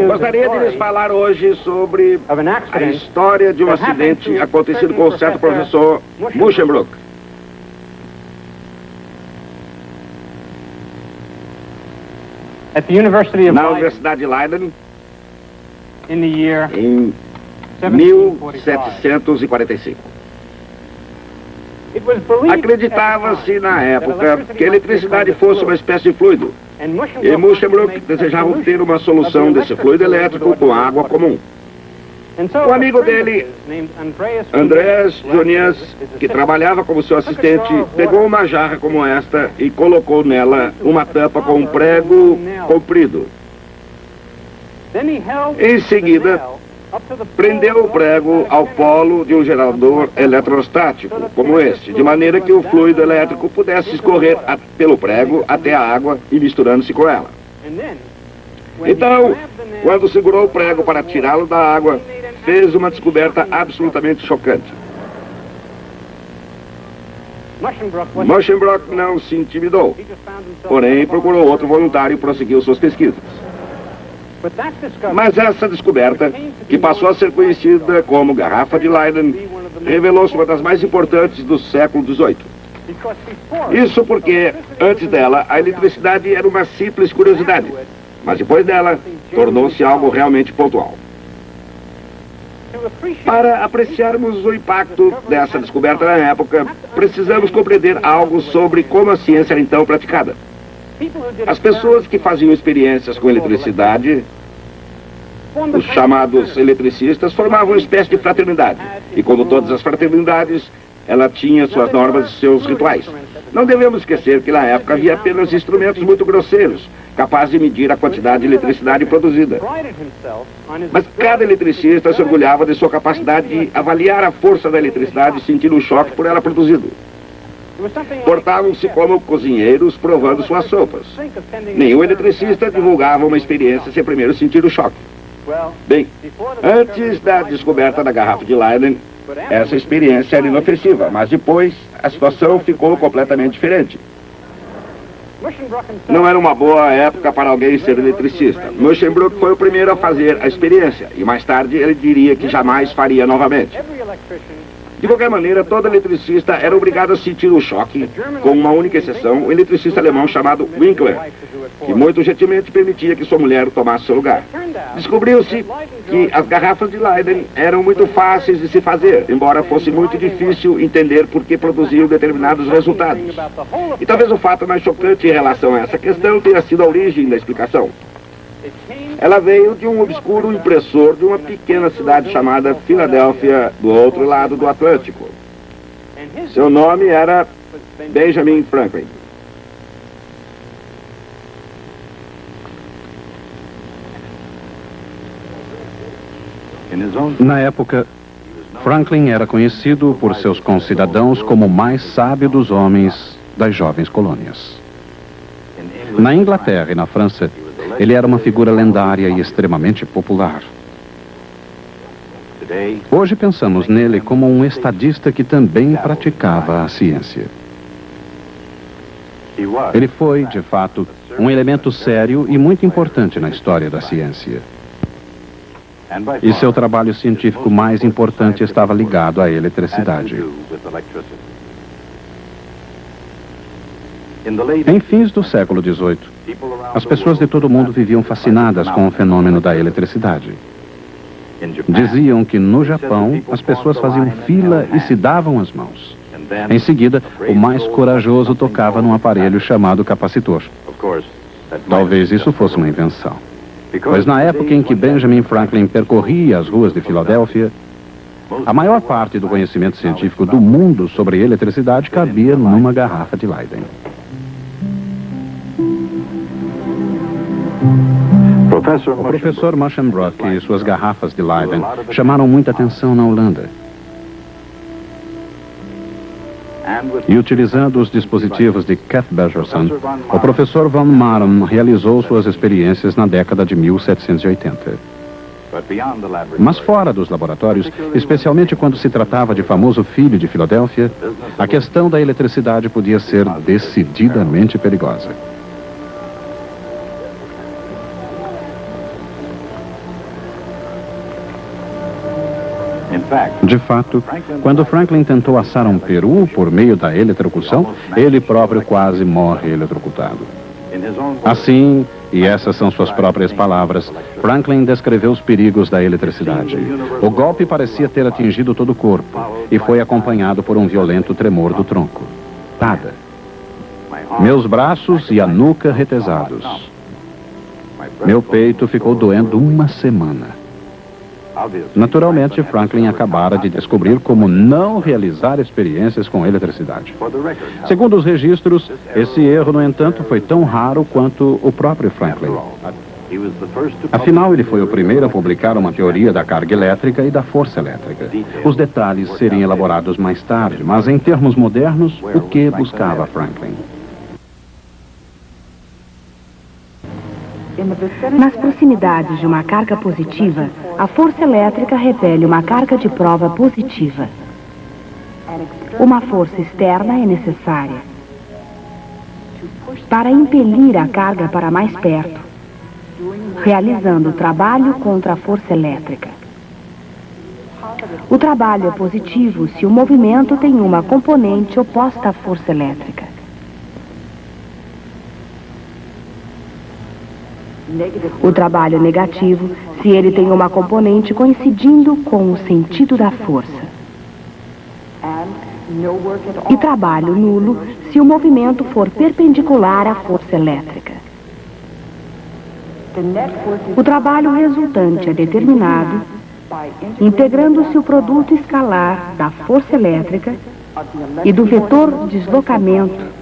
Gostaria de lhes falar hoje sobre a história de um acidente acontecido com o certo professor Muschenbroek. Na Universidade de Leiden, em 1745. Acreditava-se na época que a eletricidade fosse uma espécie de fluido, e Muschenbroek desejava obter uma solução desse fluido elétrico com água comum. O amigo dele, Andreas Junias, que trabalhava como seu assistente, pegou uma jarra como esta e colocou nela uma tampa com um prego comprido. Em seguida, prendeu o prego ao polo de um gerador eletrostático, como este, de maneira que o fluido elétrico pudesse escorrer pelo prego até a água e misturando-se com ela. Então, quando segurou o prego para tirá-lo da água, fez uma descoberta absolutamente chocante. Muschenbroek não se intimidou, porém procurou outro voluntário e prosseguiu suas pesquisas. Mas essa descoberta, que passou a ser conhecida como Garrafa de Leiden, revelou-se uma das mais importantes do século XVIII. Isso porque, antes dela, a eletricidade era uma simples curiosidade, mas depois dela, tornou-se algo realmente pontual. Para apreciarmos o impacto dessa descoberta na época, precisamos compreender algo sobre como a ciência era então praticada. As pessoas que faziam experiências com eletricidade, os chamados eletricistas, formavam uma espécie de fraternidade. E como todas as fraternidades, ela tinha suas normas e seus rituais. Não devemos esquecer que na época havia apenas instrumentos muito grosseiros, capazes de medir a quantidade de eletricidade produzida. Mas cada eletricista se orgulhava de sua capacidade de avaliar a força da eletricidade e sentir o choque por ela produzido. Portavam-se como cozinheiros provando suas sopas. Nenhum eletricista divulgava uma experiência sem primeiro sentir o choque. Bem, antes da descoberta da Garrafa de Leiden, essa experiência era inofensiva, mas depois a situação ficou completamente diferente. Não era uma boa época para alguém ser eletricista. Muschenbroek foi o primeiro a fazer a experiência, e mais tarde ele diria que jamais faria novamente. De qualquer maneira, todo eletricista era obrigado a sentir o choque, com uma única exceção, o eletricista alemão chamado Winkler, que muito gentilmente permitia que sua mulher tomasse seu lugar. Descobriu-se que as garrafas de Leiden eram muito fáceis de se fazer, embora fosse muito difícil entender por que produziam determinados resultados. E talvez o fato mais chocante em relação a essa questão tenha sido a origem da explicação. Ela veio de um obscuro impressor de uma pequena cidade chamada Filadélfia, do outro lado do Atlântico. Seu nome era Benjamin Franklin. Na época, Franklin era conhecido por seus concidadãos como o mais sábio dos homens das jovens colônias. Na Inglaterra e na França, ele era uma figura lendária e extremamente popular. Hoje pensamos nele como um estadista que também praticava a ciência. Ele foi, de fato, um elemento sério e muito importante na história da ciência. E seu trabalho científico mais importante estava ligado à eletricidade. Em fins do século XVIII, as pessoas de todo o mundo viviam fascinadas com o fenômeno da eletricidade. Diziam que no Japão as pessoas faziam fila e se davam as mãos. Em seguida, o mais corajoso tocava num aparelho chamado capacitor. Talvez isso fosse uma invenção. Pois na época em que Benjamin Franklin percorria as ruas de Filadélfia, a maior parte do conhecimento científico do mundo sobre eletricidade cabia numa garrafa de Leiden. O professor Muschenbroek e suas garrafas de Leiden chamaram muita atenção na Holanda. E utilizando os dispositivos de Cathbergerson, o professor Van Marum realizou suas experiências na década de 1780. Mas fora dos laboratórios, especialmente quando se tratava de famoso filho de Filadélfia, a questão da eletricidade podia ser decididamente perigosa. De fato, quando Franklin tentou assar um peru por meio da eletrocução, ele próprio quase morre eletrocutado. Assim, e essas são suas próprias palavras, Franklin descreveu os perigos da eletricidade. O golpe parecia ter atingido todo o corpo e foi acompanhado por um violento tremor do tronco. Nada. Meus braços e a nuca retesados. Meu peito ficou doendo uma semana. Naturalmente, Franklin acabara de descobrir como não realizar experiências com eletricidade. Segundo os registros, esse erro, no entanto, foi tão raro quanto o próprio Franklin. Afinal, ele foi o primeiro a publicar uma teoria da carga elétrica e da força elétrica. Os detalhes seriam elaborados mais tarde, mas em termos modernos, o que buscava Franklin? Nas proximidades de uma carga positiva, a força elétrica repele uma carga de prova positiva. Uma força externa é necessária para impelir a carga para mais perto, realizando o trabalho contra a força elétrica. O trabalho é positivo se o movimento tem uma componente oposta à força elétrica. O trabalho é negativo se ele tem uma componente coincidindo com o sentido da força. E trabalho nulo se o movimento for perpendicular à força elétrica. O trabalho resultante é determinado integrando-se o produto escalar da força elétrica e do vetor deslocamento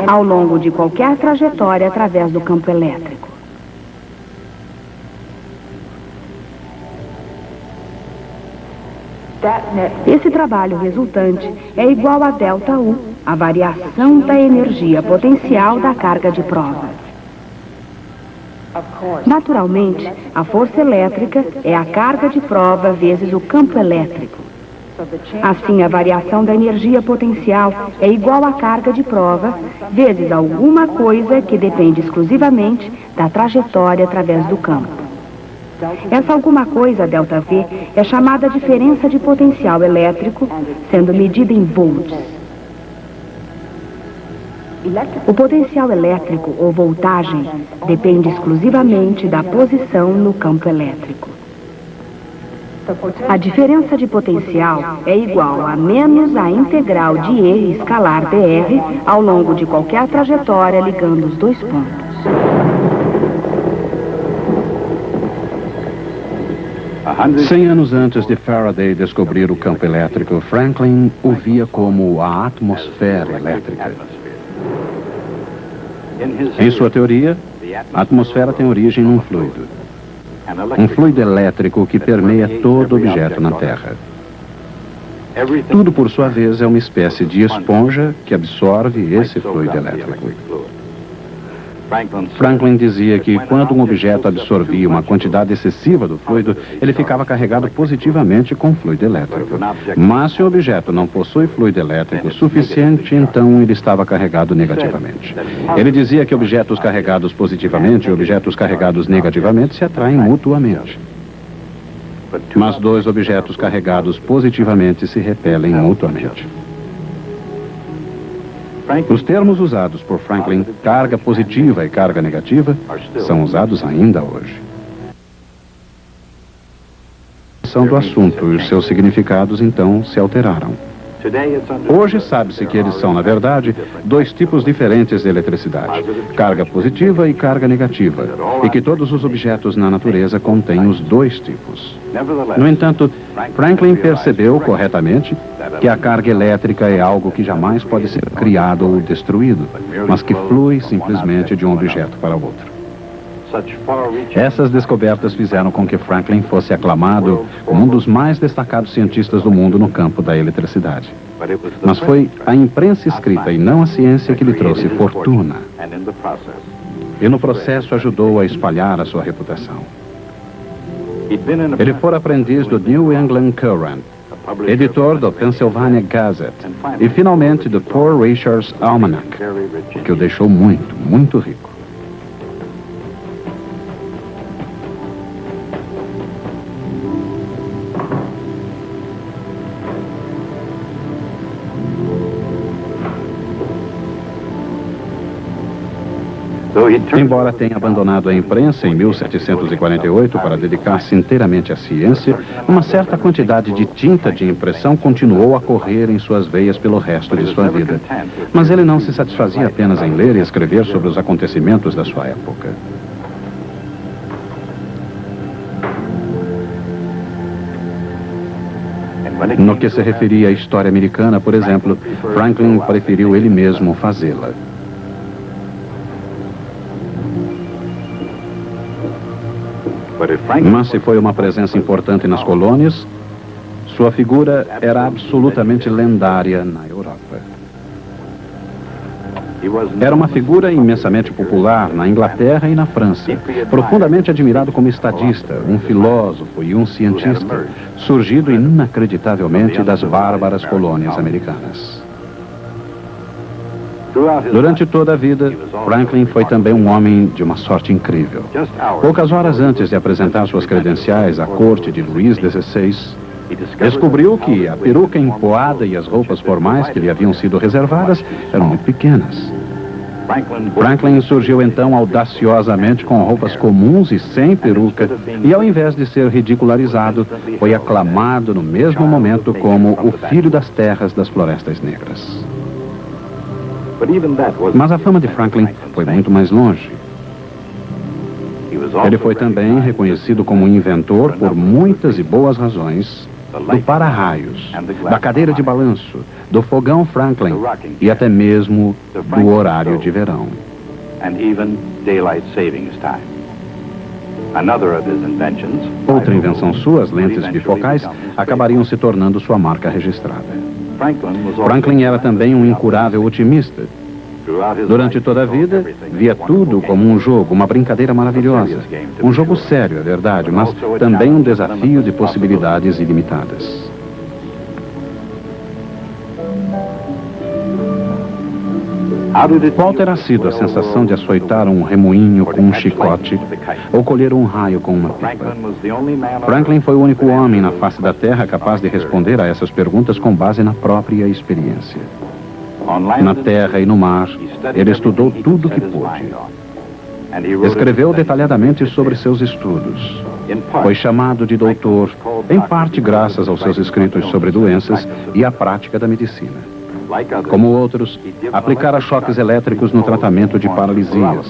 ao longo de qualquer trajetória através do campo elétrico. Esse trabalho resultante é igual a ΔU, a variação da energia potencial da carga de prova. Naturalmente, a força elétrica é a carga de prova vezes o campo elétrico. Assim, a variação da energia potencial é igual à carga de prova vezes alguma coisa que depende exclusivamente da trajetória através do campo. Essa alguma coisa, ΔV, é chamada diferença de potencial elétrico, sendo medida em volts. O potencial elétrico ou voltagem depende exclusivamente da posição no campo elétrico. A diferença de potencial é igual a menos a integral de E escalar dr ao longo de qualquer trajetória ligando os dois pontos. Cem anos antes de Faraday descobrir o campo elétrico, Franklin o via como a atmosfera elétrica. Em sua teoria, a atmosfera tem origem num fluido. Um fluido elétrico que permeia todo objeto na Terra. Tudo, por sua vez, é uma espécie de esponja que absorve esse fluido elétrico. Franklin dizia que quando um objeto absorvia uma quantidade excessiva do fluido, ele ficava carregado positivamente com fluido elétrico. Mas se o objeto não possui fluido elétrico suficiente, então ele estava carregado negativamente. Ele dizia que objetos carregados positivamente e objetos carregados negativamente se atraem mutuamente. Mas dois objetos carregados positivamente se repelem mutuamente. Os termos usados por Franklin, carga positiva e carga negativa, são usados ainda hoje. Do assunto e os seus significados, então, se alteraram. Hoje sabe-se que eles são, na verdade, dois tipos diferentes de eletricidade, carga positiva e carga negativa, e que todos os objetos na natureza contêm os dois tipos. No entanto, Franklin percebeu corretamente que a carga elétrica é algo que jamais pode ser criado ou destruído, mas que flui simplesmente de um objeto para outro. Essas descobertas fizeram com que Franklin fosse aclamado como um dos mais destacados cientistas do mundo no campo da eletricidade. Mas foi a imprensa escrita e não a ciência que lhe trouxe fortuna. E no processo ajudou a espalhar a sua reputação. Ele foi aprendiz do New England Courant, editor do Pennsylvania Gazette e finalmente do Poor Richard's Almanac, o que o deixou muito, muito rico. Embora tenha abandonado a imprensa em 1748 para dedicar-se inteiramente à ciência, uma certa quantidade de tinta de impressão continuou a correr em suas veias pelo resto de sua vida. Mas ele não se satisfazia apenas em ler e escrever sobre os acontecimentos da sua época. No que se referia à história americana, por exemplo, Franklin preferiu ele mesmo fazê-la. Mas se foi uma presença importante nas colônias, sua figura era absolutamente lendária na Europa. Era uma figura imensamente popular na Inglaterra e na França, profundamente admirado como estadista, um filósofo e um cientista, surgido inacreditavelmente das bárbaras colônias americanas. Durante toda a vida, Franklin foi também um homem de uma sorte incrível. Poucas horas antes de apresentar suas credenciais à corte de Luís XVI, descobriu que a peruca empoada e as roupas formais que lhe haviam sido reservadas eram muito pequenas. Franklin surgiu então audaciosamente com roupas comuns e sem peruca, e ao invés de ser ridicularizado, foi aclamado no mesmo momento como o filho das terras das florestas negras. Mas a fama de Franklin foi muito mais longe. Ele foi também reconhecido como inventor por muitas e boas razões do para-raios, da cadeira de balanço, do fogão Franklin e até mesmo do horário de verão. Outra invenção sua, as lentes bifocais, acabariam se tornando sua marca registrada. Franklin era também um incurável otimista. Durante toda a vida, via tudo como um jogo, uma brincadeira maravilhosa. Um jogo sério, é verdade, mas também um desafio de possibilidades ilimitadas. Qual terá sido a sensação de açoitar um remoinho com um chicote ou colher um raio com uma pipa? Franklin foi o único homem na face da Terra capaz de responder a essas perguntas com base na própria experiência. Na terra e no mar, ele estudou tudo o que pôde. Escreveu detalhadamente sobre seus estudos. Foi chamado de doutor, em parte graças aos seus escritos sobre doenças e a prática da medicina. Como outros, aplicara choques elétricos no tratamento de paralisias.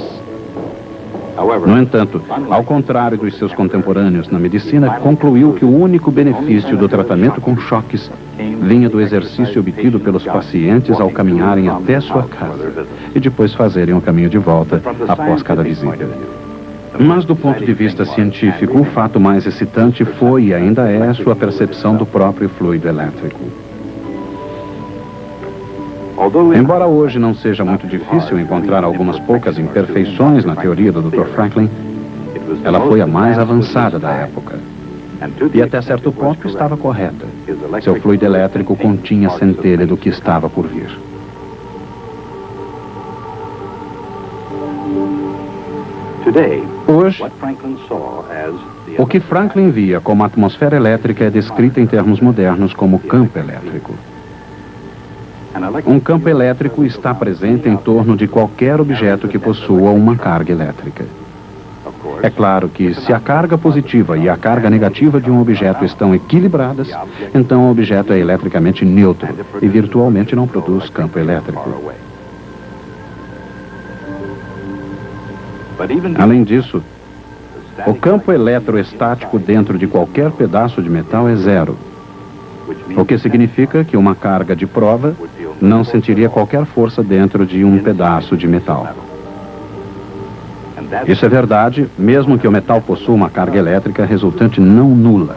No entanto, ao contrário dos seus contemporâneos na medicina, concluiu que o único benefício do tratamento com choques vinha do exercício obtido pelos pacientes ao caminharem até sua casa e depois fazerem o caminho de volta após cada visita. Mas do ponto de vista científico, o fato mais excitante foi e ainda é a sua percepção do próprio fluido elétrico. Embora hoje não seja muito difícil encontrar algumas poucas imperfeições na teoria do Dr. Franklin, ela foi a mais avançada da época. E até certo ponto estava correta. Seu fluido elétrico continha centelha do que estava por vir. Hoje, o que Franklin via como atmosfera elétrica é descrita em termos modernos como campo elétrico. Um campo elétrico está presente em torno de qualquer objeto que possua uma carga elétrica. É claro que se a carga positiva e a carga negativa de um objeto estão equilibradas, então o objeto é eletricamente neutro e virtualmente não produz campo elétrico. Além disso, o campo eletroestático dentro de qualquer pedaço de metal é zero, o que significa que uma carga de prova não sentiria qualquer força dentro de um pedaço de metal. Isso é verdade, mesmo que o metal possua uma carga elétrica resultante não nula.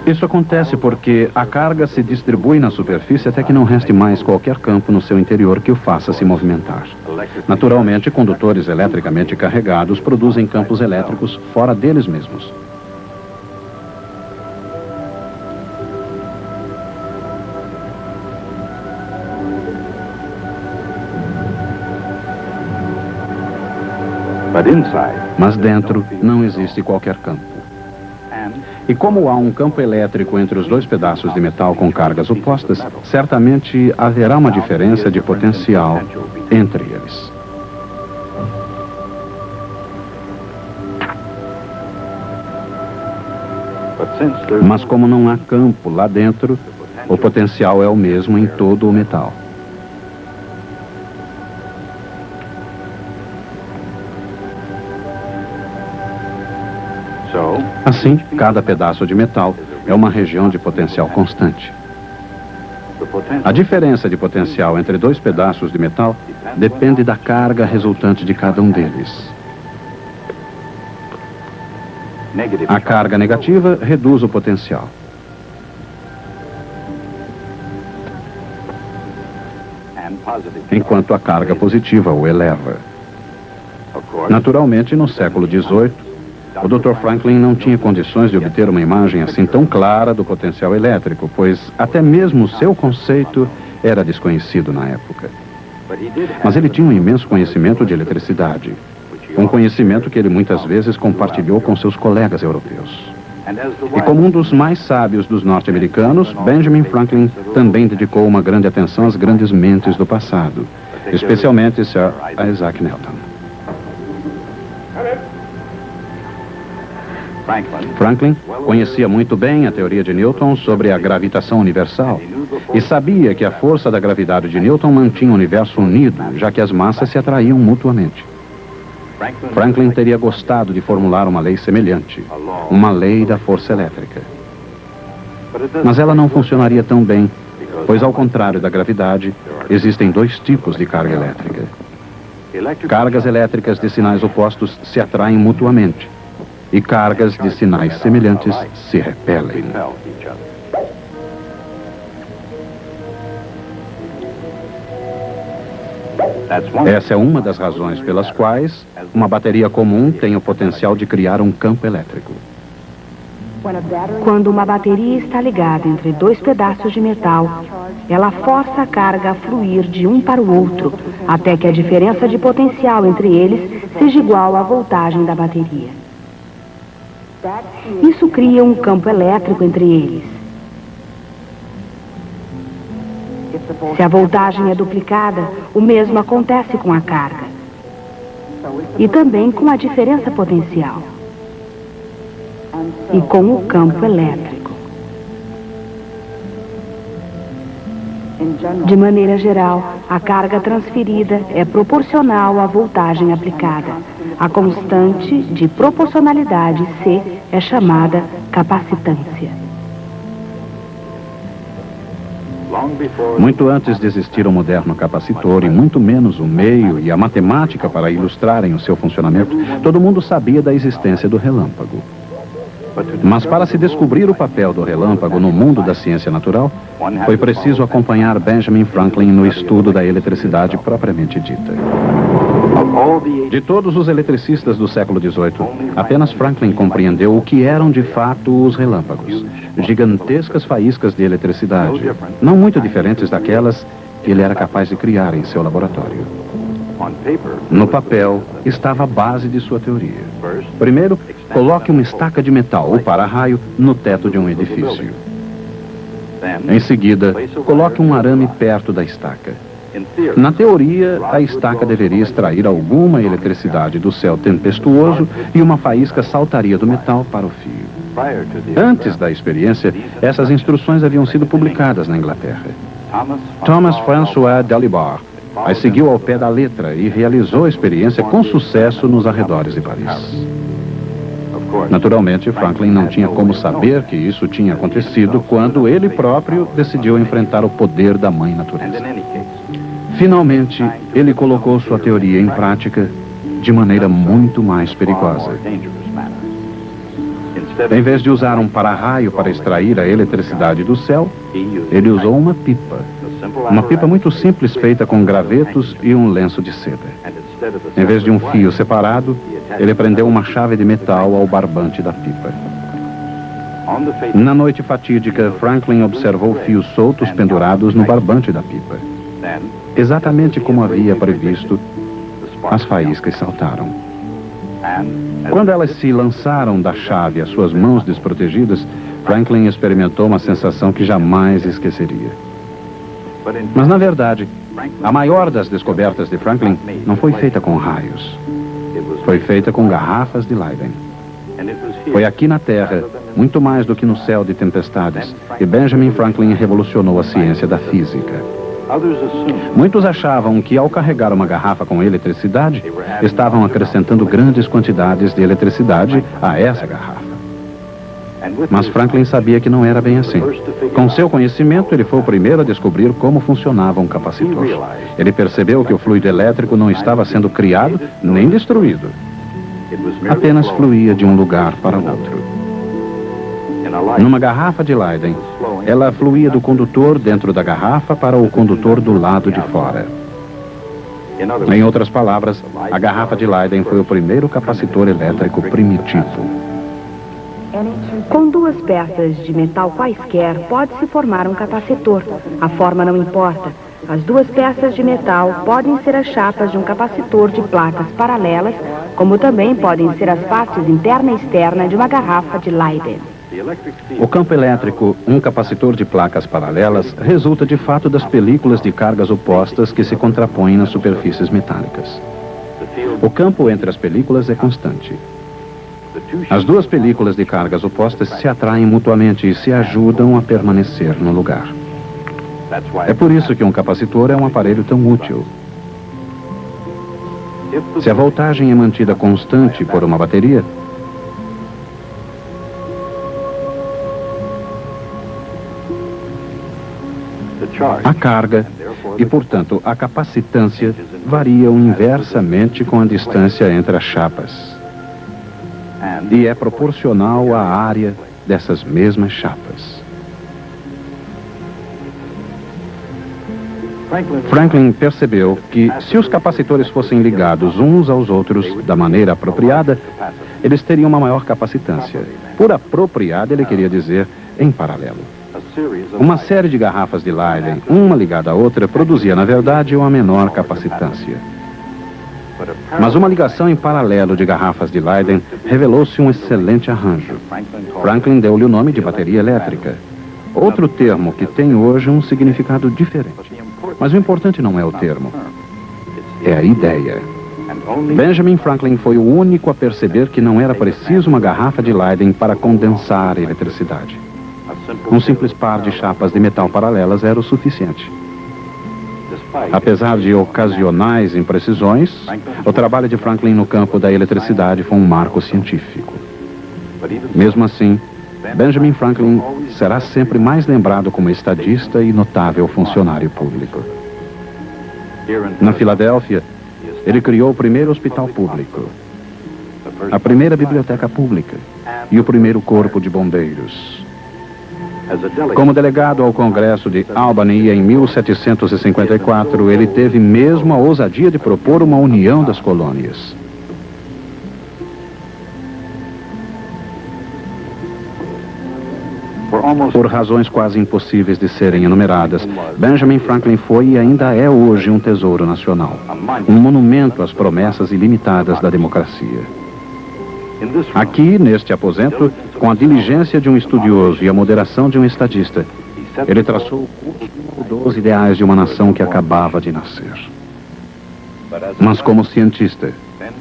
Isso acontece porque a carga se distribui na superfície até que não reste mais qualquer campo no seu interior que o faça se movimentar. Naturalmente, condutores eletricamente carregados produzem campos elétricos fora deles mesmos. Mas dentro não existe qualquer campo. E como há um campo elétrico entre os dois pedaços de metal com cargas opostas, certamente haverá uma diferença de potencial entre eles. Mas como não há campo lá dentro, o potencial é o mesmo em todo o metal. Assim, cada pedaço de metal é uma região de potencial constante. A diferença de potencial entre dois pedaços de metal depende da carga resultante de cada um deles. A carga negativa reduz o potencial. Enquanto a carga positiva o eleva. Naturalmente, no século XVIII, o Dr. Franklin não tinha condições de obter uma imagem assim tão clara do potencial elétrico, pois até mesmo seu conceito era desconhecido na época. Mas ele tinha um imenso conhecimento de eletricidade, um conhecimento que ele muitas vezes compartilhou com seus colegas europeus. E como um dos mais sábios dos norte-americanos, Benjamin Franklin também dedicou uma grande atenção às grandes mentes do passado, especialmente Sir Isaac Newton. Franklin conhecia muito bem a teoria de Newton sobre a gravitação universal e sabia que a força da gravidade de Newton mantinha o universo unido, já que as massas se atraíam mutuamente. Franklin teria gostado de formular uma lei semelhante, uma lei da força elétrica. Mas ela não funcionaria tão bem, pois ao contrário da gravidade, existem dois tipos de carga elétrica. Cargas elétricas de sinais opostos se atraem mutuamente, e cargas de sinais semelhantes se repelem. Essa é uma das razões pelas quais uma bateria comum tem o potencial de criar um campo elétrico. Quando uma bateria está ligada entre dois pedaços de metal, ela força a carga a fluir de um para o outro, até que a diferença de potencial entre eles seja igual à voltagem da bateria. Isso cria um campo elétrico entre eles. Se a voltagem é duplicada, o mesmo acontece com a carga. E também com a diferença potencial. E com o campo elétrico. De maneira geral, a carga transferida é proporcional à voltagem aplicada. A constante de proporcionalidade C é chamada capacitância. Muito antes de existir o moderno capacitor, e muito menos o meio e a matemática para ilustrarem o seu funcionamento, todo mundo sabia da existência do relâmpago. Mas para se descobrir o papel do relâmpago no mundo da ciência natural, foi preciso acompanhar Benjamin Franklin no estudo da eletricidade propriamente dita. De todos os eletricistas do século XVIII, apenas Franklin compreendeu o que eram de fato os relâmpagos, gigantescas faíscas de eletricidade, não muito diferentes daquelas que ele era capaz de criar em seu laboratório. No papel estava a base de sua teoria. Primeiro, coloque uma estaca de metal ou para-raio no teto de um edifício. Em seguida, coloque um arame perto da estaca. Na teoria, a estaca deveria extrair alguma eletricidade do céu tempestuoso e uma faísca saltaria do metal para o fio. Antes da experiência, essas instruções haviam sido publicadas na Inglaterra. Thomas François Dalibard as seguiu ao pé da letra e realizou a experiência com sucesso nos arredores de Paris. Naturalmente, Franklin não tinha como saber que isso tinha acontecido quando ele próprio decidiu enfrentar o poder da mãe natureza. Finalmente, ele colocou sua teoria em prática de maneira muito mais perigosa. Em vez de usar um para-raio para extrair a eletricidade do céu, ele usou uma pipa. Uma pipa muito simples feita com gravetos e um lenço de seda. Em vez de um fio separado, ele prendeu uma chave de metal ao barbante da pipa. Na noite fatídica, Franklin observou fios soltos pendurados no barbante da pipa. Exatamente como havia previsto, as faíscas saltaram. Quando elas se lançaram da chave às suas mãos desprotegidas, Franklin experimentou uma sensação que jamais esqueceria. Mas, na verdade, A maior das descobertas de Franklin não foi feita com raios. Foi feita com garrafas de Leyden. Foi aqui na Terra, muito mais do que no céu de tempestades, que Benjamin Franklin revolucionou a ciência da física. Muitos achavam que, ao carregar uma garrafa com eletricidade, estavam acrescentando grandes quantidades de eletricidade a essa garrafa. Mas Franklin sabia que não era bem assim. Com seu conhecimento, ele foi o primeiro a descobrir como funcionava um capacitor. Ele percebeu que o fluido elétrico não estava sendo criado nem destruído. Apenas fluía de um lugar para outro. Numa garrafa de Leyden, ela fluía do condutor dentro da garrafa para o condutor do lado de fora. Em outras palavras, a garrafa de Leyden foi o primeiro capacitor elétrico primitivo. Com duas peças de metal quaisquer, pode-se formar um capacitor. A forma não importa. As duas peças de metal podem ser as chapas de um capacitor de placas paralelas, como também podem ser as partes interna e externa de uma garrafa de Leyden. O campo elétrico, um capacitor de placas paralelas, resulta de fato das películas de cargas opostas que se contrapõem nas superfícies metálicas. O campo entre as películas é constante. As duas películas de cargas opostas se atraem mutuamente e se ajudam a permanecer no lugar. É por isso que um capacitor é um aparelho tão útil. Se a voltagem é mantida constante por uma bateria, a carga e, portanto, a capacitância variam inversamente com a distância entre as chapas. E é proporcional à área dessas mesmas chapas. Franklin percebeu que, se os capacitores fossem ligados uns aos outros da maneira apropriada, eles teriam uma maior capacitância. Por apropriada, ele queria dizer em paralelo. Uma série de garrafas de Leyden, uma ligada à outra, produzia, na verdade, uma menor capacitância. Mas uma ligação em paralelo de garrafas de Leyden revelou-se um excelente arranjo. Franklin deu-lhe o nome de bateria elétrica. Outro termo que tem hoje um significado diferente. Mas o importante não é o termo, é a ideia. Benjamin Franklin foi o único a perceber que não era preciso uma garrafa de Leyden para condensar a eletricidade. Um simples par de chapas de metal paralelas era o suficiente. Apesar de ocasionais imprecisões, o trabalho de Franklin no campo da eletricidade foi um marco científico. Mesmo assim, Benjamin Franklin será sempre mais lembrado como estadista e notável funcionário público. Na Filadélfia, ele criou o primeiro hospital público, a primeira biblioteca pública e o primeiro corpo de bombeiros. Como delegado ao Congresso de Albany em 1754, ele teve mesmo a ousadia de propor uma união das colônias. Por razões quase impossíveis de serem enumeradas, Benjamin Franklin foi e ainda é hoje um tesouro nacional, um monumento às promessas ilimitadas da democracia. Aqui, neste aposento, com a diligência de um estudioso e a moderação de um estadista, ele traçou o curso dos ideais de uma nação que acabava de nascer. Mas como cientista,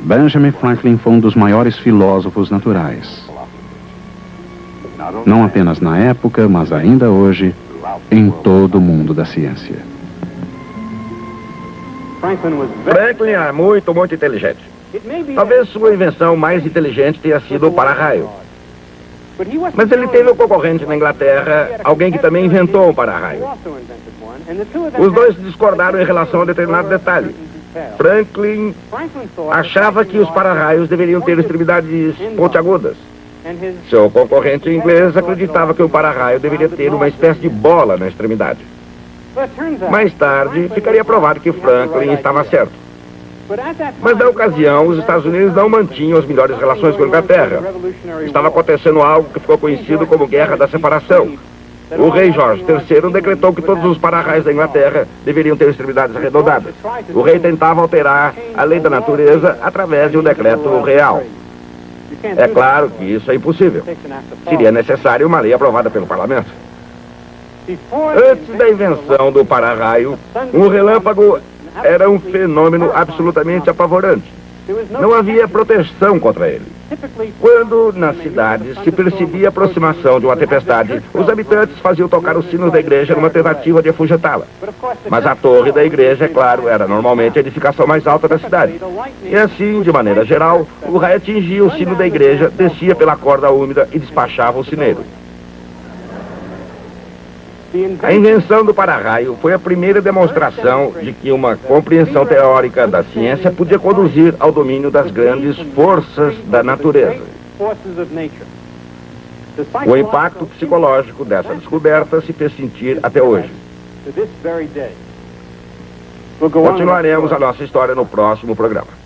Benjamin Franklin foi um dos maiores filósofos naturais. Não apenas na época, mas ainda hoje, em todo o mundo da ciência. Franklin é muito inteligente. Talvez sua invenção mais inteligente tenha sido o para-raio. Mas ele teve um concorrente na Inglaterra, alguém que também inventou um para-raio. Os dois discordaram em relação a determinado detalhe. Franklin achava que os para-raios deveriam ter extremidades pontiagudas. Seu concorrente inglês acreditava que o para-raio deveria ter uma espécie de bola na extremidade. Mais tarde, ficaria provado que Franklin estava certo. Mas, na ocasião, os Estados Unidos não mantinham as melhores relações com a Inglaterra. Estava acontecendo algo que ficou conhecido como Guerra da Separação. O rei Jorge III decretou que todos os para-raios da Inglaterra deveriam ter extremidades arredondadas. O rei tentava alterar a lei da natureza através de um decreto real. É claro que isso é impossível. Seria necessário uma lei aprovada pelo parlamento. Antes da invenção do para-raio, um relâmpago era um fenômeno absolutamente apavorante. Não havia proteção contra ele. Quando, nas cidades, se percebia a aproximação de uma tempestade, os habitantes faziam tocar os sinos da igreja numa tentativa de afugentá-la. Mas a torre da igreja, é claro, era normalmente a edificação mais alta da cidade. E assim, de maneira geral, o raio atingia o sino da igreja, descia pela corda úmida e despachava o sineiro. A invenção do para-raio foi a primeira demonstração de que uma compreensão teórica da ciência podia conduzir ao domínio das grandes forças da natureza. O impacto psicológico dessa descoberta se fez sentir até hoje. Continuaremos a nossa história no próximo programa.